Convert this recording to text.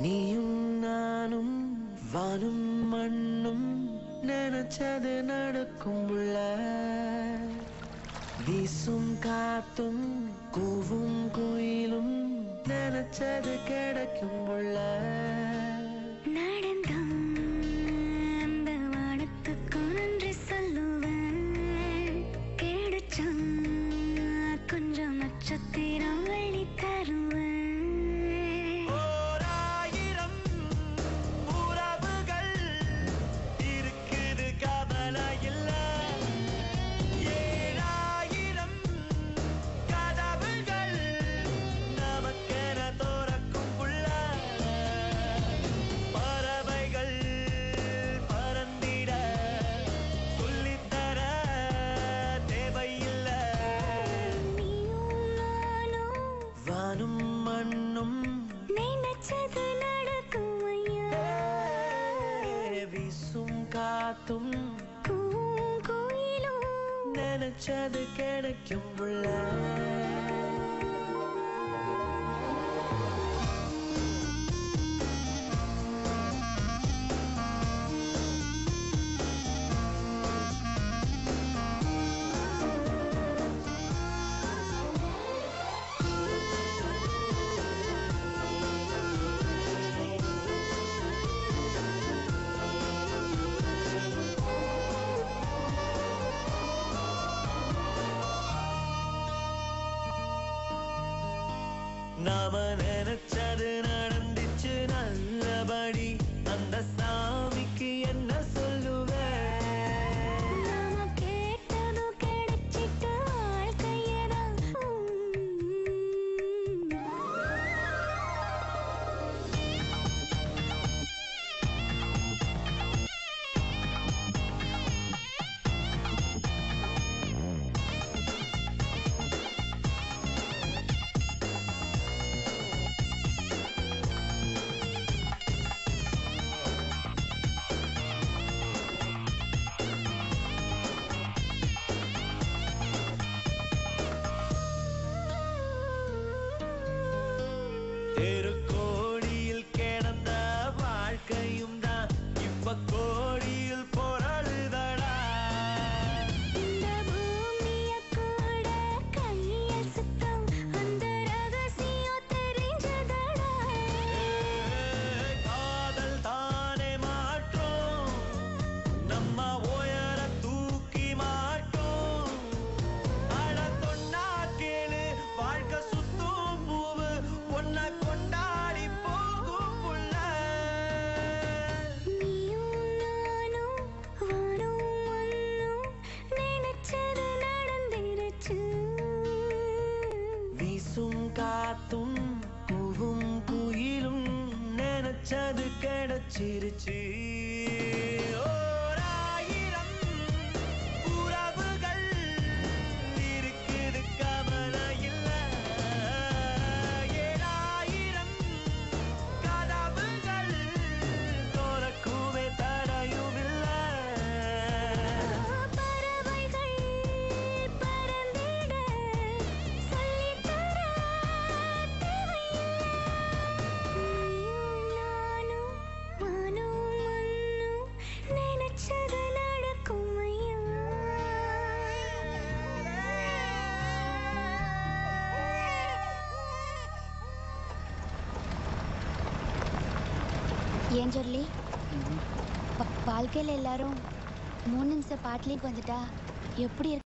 நீயும் நானும் வானும் மண்ணும் நினைச்சது நடக்கும் உள்ள வீசும் காத்தும் கூவும் குயிலும் நினைச்சது கிடைக்கும் உள்ள கொஞ்சம் நட்சத்திரம் வழி தருவேன். வானும் மண்ணும் நினைச்சது நடக்கும் ஐயா. வீசும் காத்தும் கோயிலும் நினைச்சது கிடைக்கும் உள்ள நாம நினைச்சது நடந்துச்சு நல்லபடி. அந்த சாமிக்கு என்ன சொல்லுவேன்? நாம கேட்டதும் கிடைச்சிட்டு வாழ்க்கையதான். தெருக்கோடியில் கிடந்த வாழ்க்கையும் தான் இப்ப கோடியில் பொருளுதடா. இந்த பூமிய கூட கைய சுத்தம் அந்த ரகசியம் தெரிஞ்சதடா. காதல் தானே மாற்றோம் நம்ம உயர தூக்கி மாட்டோம். அட தொண்டா கேளு வாழ்க்கை சுத்தும் பூவு ஒன்ன கொண்டாடி போகும் புள்ள. நீயும் நானும் வானும் மண்ணும் நினைச்சது நடந்துருச்சு. வீசும் காத்தும் கூவும் குயிலும் நினைச்சது கிடைச்சிருச்சு. ஓராயிரம் உறவுகள் இருக்குது கவலை இல்ல. 7000 கதவுகள் திறக்குமே தடையும் இல்ல. பறவைகள் பறந்திட சொல்லித்தர தேவையில்லை. நீயும் நானும் வானும் மண்ணும் நினைச்சது நடக்கும் ஐயா. ஏன் சொல்லி வாழ்க்கையில் எல்லாரும் 3 நிமிஷம் பாட்டிலேக்கு வந்துட்டா எப்படி இருக்கு?